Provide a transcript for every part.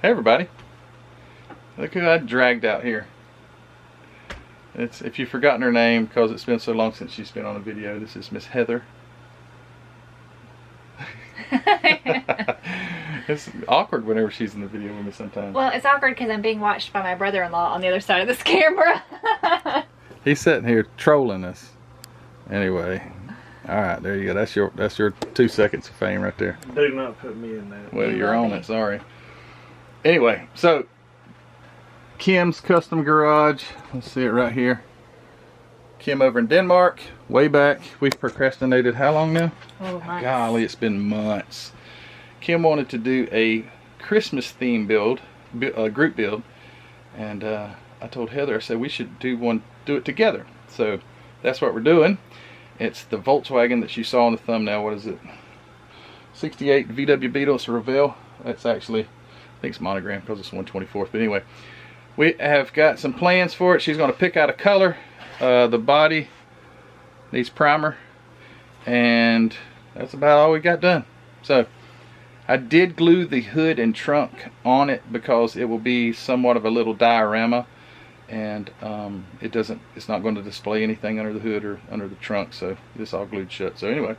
Hey everybody. Look who I dragged out here. It's, if you've forgotten her name because it's been so long since she's been on a video, this is Miss Heather. It's awkward whenever she's in the video with me sometimes. Well, it's awkward because I'm being watched by my brother-in-law on the other side of this camera. He's sitting here trolling us. Anyway, all right, there you go. That's your 2 seconds of fame right there. Do not put me in that. Well, you're on it. Sorry. Anyway, so Kim's Custom Garage. Let's see it right here. Kim over in Denmark, way back. We've procrastinated how long now? Oh, months. Golly, it's been months. Kim wanted to do a Christmas theme build, group build, and I told Heather, I said we should do it together. So that's what we're doing. It's the Volkswagen that you saw in the thumbnail. What is it? 68 VW Beetle. It's a Revell. That's actually, I think it's monogram because it's 1/24th. But anyway, we have got some plans for it. She's going to pick out a color. The body needs primer, and that's about all we got done. So I did glue the hood and trunk on it because it will be somewhat of a little diorama, and it's not going to display anything under the hood or under the trunk, so this all glued shut. So anyway,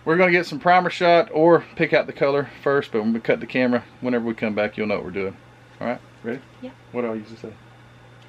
we're going to get some primer shot or pick out the color first, but when we cut the camera, whenever we come back, you'll know what we're doing. All right, ready? Yeah. What do I usually say?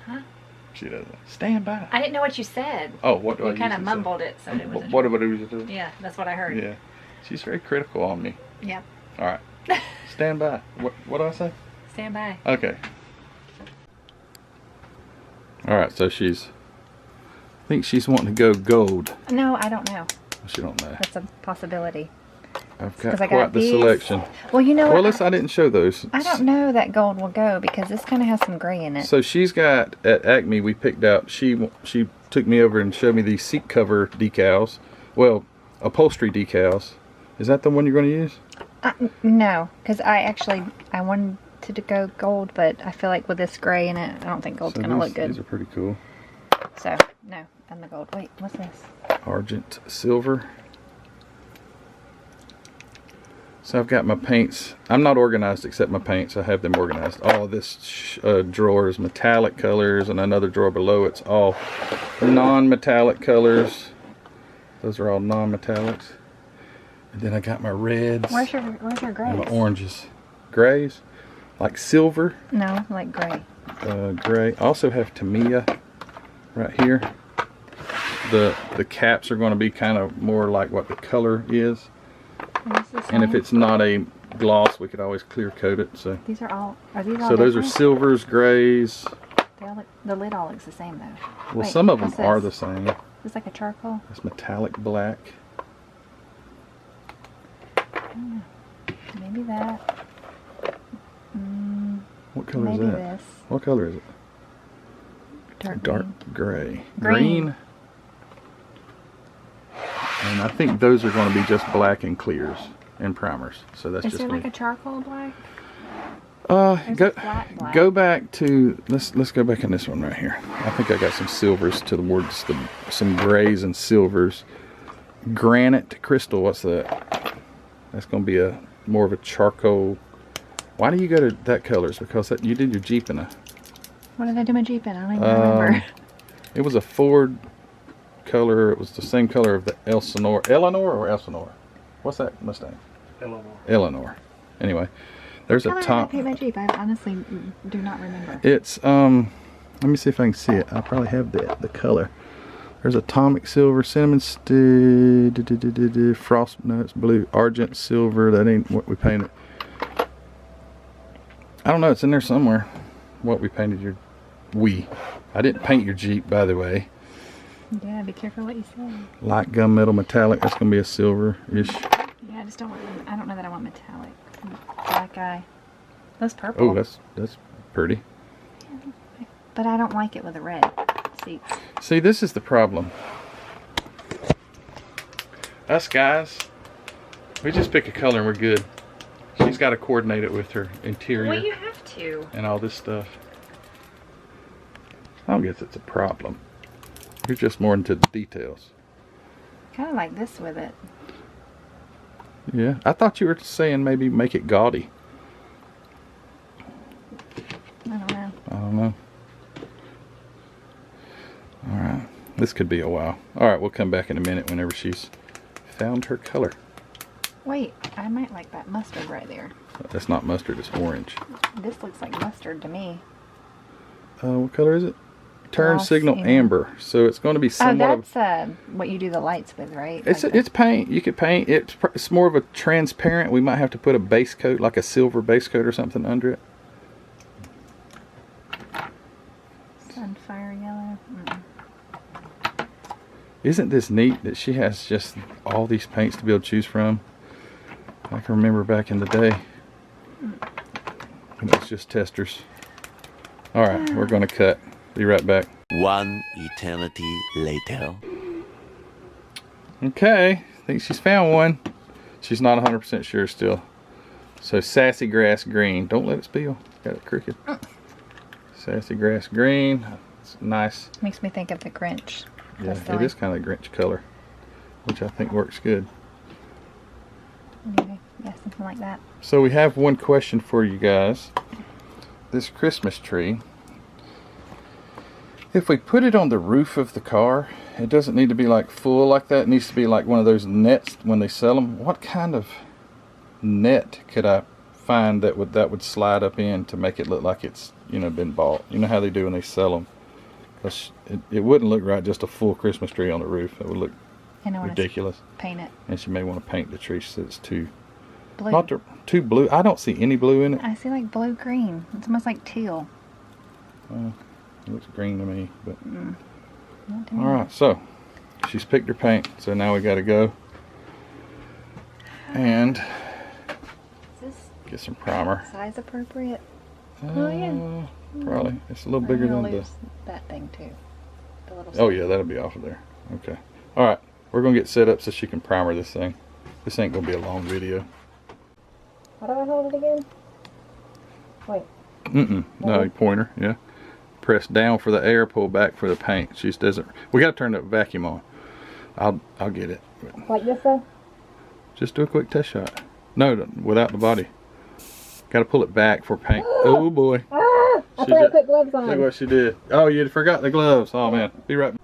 Huh? She doesn't. Stand by. I didn't know what you said. Oh, what do I You usually kind of say? mumbled it, so it was. What do I usually do? Yeah, that's what I heard. Yeah. She's very critical on me. Yeah. All right. Stand by. What do I say? Stand by. Okay. All right. So I think she's wanting to go gold. No, I don't know. She don't know. That's a possibility. I've got 'Cause I quite got the these. selection. Well, you know Well, what? listen, I didn't show those. I don't know that gold will go because this kind of has some gray in it. So she's got at Acme. We picked out. She took me over and showed me these seat cover decals. Well, upholstery decals. Is that the one you're going to use? No, because I wanted to go gold, but I feel like with this gray in it, I don't think gold's going to look good. These are pretty cool. So, no, I'm the gold. Wait, what's this? Argent silver. So I've got my paints. I'm not organized except my paints. I have them organized. All of this drawer is metallic colors, and another drawer below it's all non-metallic colors. Those are all non-metallics. And then I got my reds. Where's your grays? And my oranges. Grays, like silver. No, like gray. Gray. I also have Tamiya right here. The caps are going to be kind of more like what the color is. And if it's not a gloss, we could always clear coat it. So these are these all so those are different? silvers, grays. The lid all looks the same though. Well, Wait, some of them what's are this? the same. It's like a charcoal. It's metallic black. Maybe that. What color Maybe is that? this. What color is it? Dark gray. Green. And I think those are going to be just black and clears and primers. So that's Is just there me. like a charcoal black? Go a flat black. go back to let's go back in this one right here. I think I got some silvers towards some grays and silvers. Granite crystal. What's that? That's going to be more of a charcoal. Why do you go to that color? It's because you did your Jeep in a. What did I do my Jeep in? I don't even remember. It was a Ford color. It was the same color of the Eleanor or Elsinore? What's that Mustang? Eleanor. Anyway, there's a How did I top. paint my Jeep? I honestly do not remember. It's let me see if I can see it. I probably have the color. There's atomic silver, cinnamon frost. No, it's blue. Argent silver. That ain't what we painted. I don't know. It's in there somewhere. What we painted your. I didn't paint your Jeep, by the way. Yeah, be careful what you say. Light gunmetal metallic. That's gonna be a silver-ish. Yeah, I just don't want. I don't know that I want metallic. Black eye. That's purple. Oh, that's pretty. But I don't like it with the red seats. See, this is the problem. Us guys, we just pick a color and we're good. She's got to coordinate it with her interior. Well, you have to. And all this stuff. I don't guess it's a problem. You're just more into the details. Kind of like this with it. Yeah, I thought you were saying maybe make it gaudy. This could be a while. Alright, we'll come back in a minute whenever she's found her color. Wait, I might like that mustard right there. That's not mustard, it's orange. This looks like mustard to me. What color is it? Turn Gloss signal amber. So it's going to be somewhat Oh, that's what you do the lights with, right? It's paint. You could paint. It's more of a transparent. We might have to put a base coat, like a silver base coat or something under it. Sunfire yellow. Isn't this neat that she has just all these paints to be able to choose from? I can remember back in the day. And it's just testers. Alright, we're going to cut. Be right back. One eternity later. Okay, I think she's found one. She's not 100% sure still. So sassy grass green. Don't let it spill. Got it crooked. Sassy grass green. It's nice. Makes me think of the Grinch. Yeah, it is kind of a Grinch color, which I think works good. Anyway, yeah, something like that. So we have one question for you guys. This Christmas tree, if we put it on the roof of the car, it doesn't need to be like full like that. It needs to be like one of those nets when they sell them. What kind of net could I find that would slide up in to make it look like it's, you know, been bought? You know how they do when they sell them? Because it wouldn't look right just a full Christmas tree on the roof. It would look ridiculous. Paint it And she may want to paint the tree so it's too blue. not too blue. I don't see any blue in it. I see like blue green. It's almost like teal. It looks green to me, but Not to me. all right. So she's picked her paint. So now we got to go and Is this get some primer. size appropriate? Yeah, probably. It's a little bigger I'm than gonna the. lose that thing too. The little Oh yeah, that'll be off of there. Okay. All right. We're gonna get set up so she can primer this thing. This ain't gonna be a long video. How do I hold it again? Wait. No, you pointer. Yeah. Press down for the air, pull back for the paint. She just doesn't. We got to turn the vacuum on. I'll get it. Like this though? Just do a quick test shot. No, without the body. Got to pull it back for paint. Oh boy. I forgot to put gloves on. Look what she did. Oh, you forgot the gloves. Oh man. Be right back.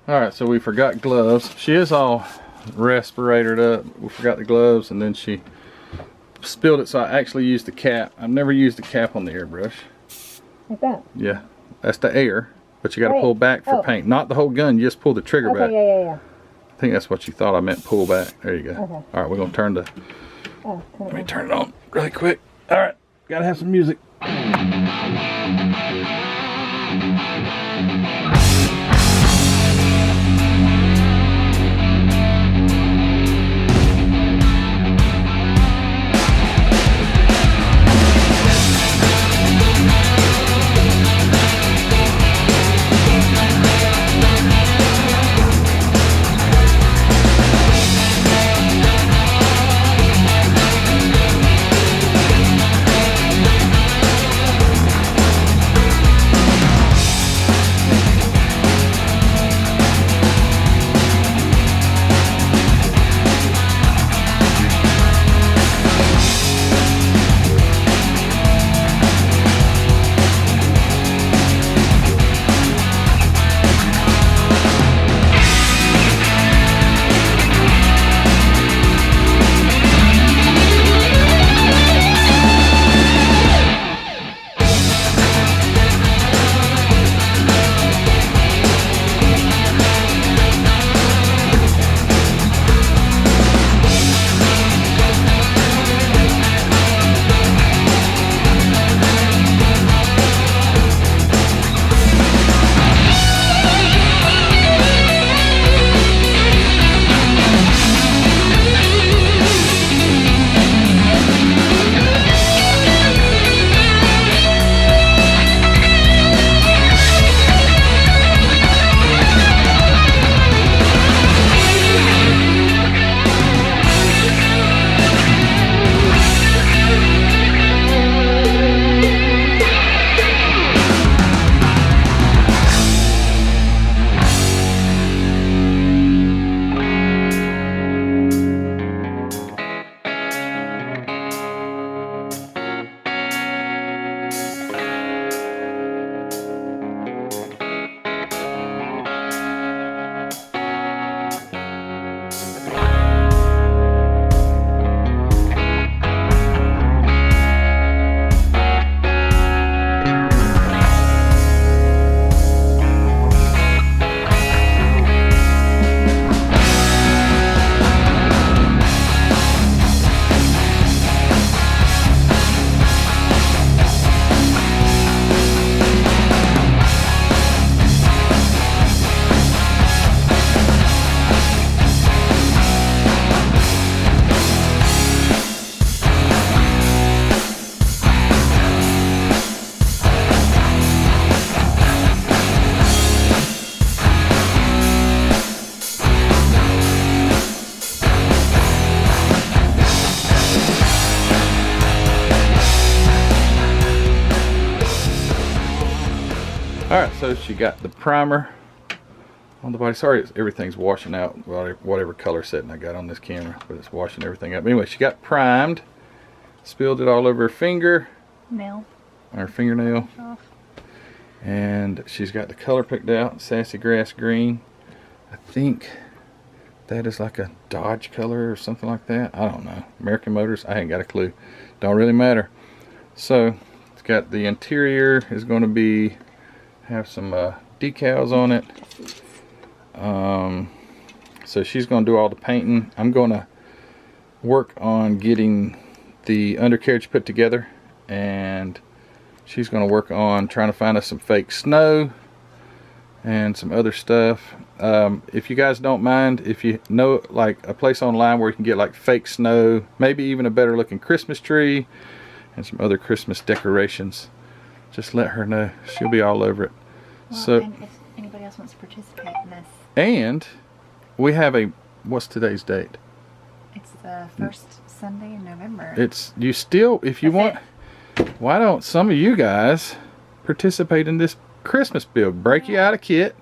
All right, so we forgot gloves. She is all respiratored up. We forgot the gloves, and then she spilled it, so I actually used the cap. I've never used the cap on the airbrush. Like that? Yeah, that's the air, but you got to pull back for paint. Not the whole gun, you just pull the trigger back. Yeah. I think that's what you thought I meant, pull back. There you go. Okay. All right, we're going to turn the... Oh, Let me turn it on really quick. All right, got to have some music. Alright, so she got the primer on the body. Sorry, everything's washing out, whatever color setting I got on this camera, but it's washing everything out. But anyway, she got primed, spilled it all over her finger. Nail. Her fingernail. Off. And she's got the color picked out, sassy grass green. I think that is like a Dodge color or something like that. I don't know. American Motors, I ain't got a clue. Don't really matter. So it's got the interior is going to be have some decals on it. So she's going to do all the painting. I'm going to work on getting the undercarriage put together, and she's going to work on trying to find us some fake snow and some other stuff. If you guys don't mind, if you know like a place online where you can get like fake snow, maybe even a better looking Christmas tree and some other Christmas decorations, just let her know. She'll be all over it. Well, so and if anybody else wants to participate in this, and we have a, what's today's date? it's the first Sunday in November. It's, you still, if you want, why don't some of you guys participate in this Christmas build? Break you out a kit,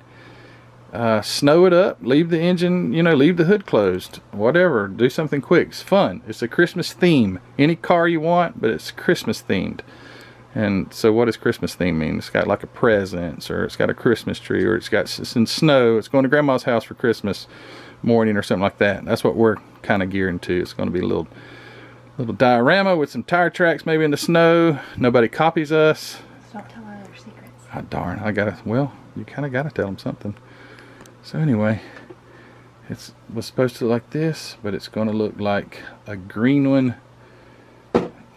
snow it up, leave the engine, you know, leave the hood closed, whatever, do something quick. It's fun. It's a Christmas theme. Any car you want, but it's Christmas themed. And so what does Christmas theme mean? It's got like a presents, or it's got a Christmas tree, or it's got some snow. It's going to grandma's house for Christmas morning or something like that. That's what we're kind of gearing to. It's going to be a little diorama with some tire tracks maybe in the snow. Nobody copies us. Don't tell our other secrets. Oh, darn, I gotta, well, you kind of got to tell them something. So anyway, it was supposed to look like this, but it's going to look like a green one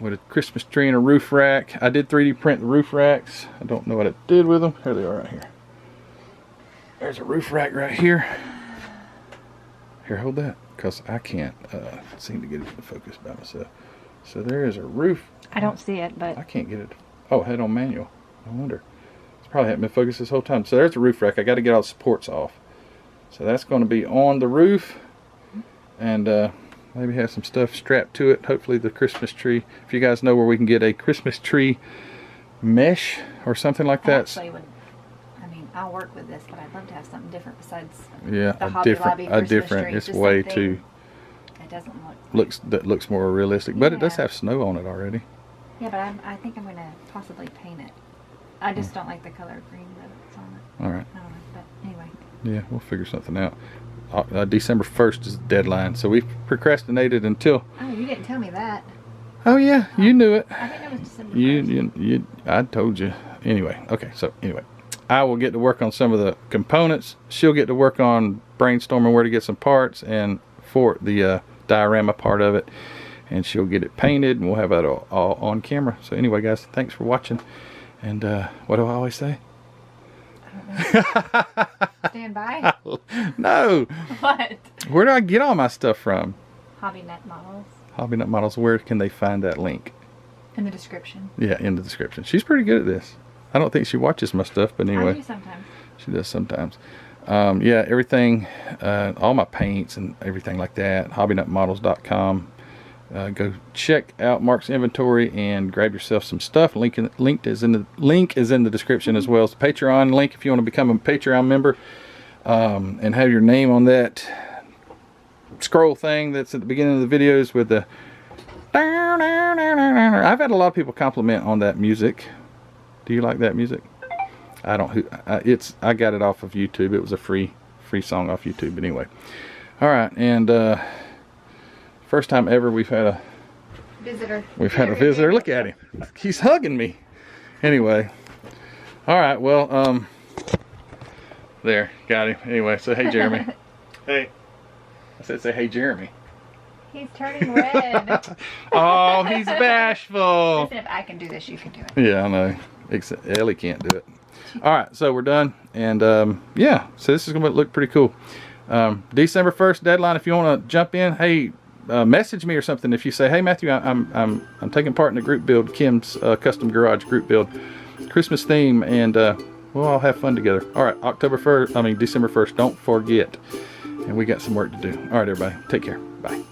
with a Christmas tree and a roof rack. I did 3D print the roof racks. I don't know what I did with them. Here they are right here. There's a roof rack right here. Here, hold that, because I can't seem to get it to focus by myself. So there is a roof. I don't see it, but I can't get it. Oh, I had it on manual. No wonder. It's probably hadn't been focused this whole time. So there's the roof rack. I got to get all the supports off. So that's going to be on the roof, and maybe have some stuff strapped to it. Hopefully the Christmas tree. If you guys know where we can get a Christmas tree mesh or something like that. actually would. I mean, I'll work with this, but I'd love to have something different besides Yeah, the a Hobby Lobby Christmas different. tree. It's Just way something too It doesn't look. looks more realistic, but it does Yeah. have snow on it already. Yeah, but I think I'm going to possibly paint it. I just don't like the color green that's on it. All right. I don't know, but anyway. Yeah, we'll figure something out. December 1st is the deadline, so we've procrastinated until. Oh, you didn't tell me that. Oh yeah, you knew it. I think it was December 1st. I told you. Anyway, okay. So anyway, I will get to work on some of the components. She'll get to work on brainstorming where to get some parts and for the diorama part of it, and she'll get it painted, and we'll have that all on camera. So anyway, guys, thanks for watching. And what do I always say? Stand by. No. What? Where do I get all my stuff from? Hobby Net Models. Hobby Nut Models. Where can they find that link? In the description. Yeah, in the description. She's pretty good at this. I don't think she watches my stuff, but anyway. I do sometimes. She does sometimes. Yeah, everything, all my paints and everything like that. HobbyNutModels.com. Go check out Mark's inventory and grab yourself some stuff. Link is in the description, as well as the Patreon link if you want to become a Patreon member, and have your name on that scroll thing that's at the beginning of the videos with the. I've had a lot of people compliment on that music. Do you like that music? I don't. I got it off of YouTube. It was a free song off YouTube. But anyway, all right, and. First time ever we've had a visitor. Look at him. He's hugging me. Anyway. All right. Well, there, got him. Anyway, so hey, Jeremy. Hey. I said say hey, Jeremy. He's turning red. Oh, he's bashful. Listen, if I can do this, you can do it. Yeah, I know. Except Ellie can't do it. All right, so we're done, and yeah, so this is gonna look pretty cool. December 1st deadline. If you want to jump in, hey. Message me or something if you say, hey Matthew, I'm taking part in the group build, Kim's custom garage group build, Christmas theme, and we'll all have fun together. All right, December 1st, don't forget. And we got some work to do. All right, everybody, take care. Bye.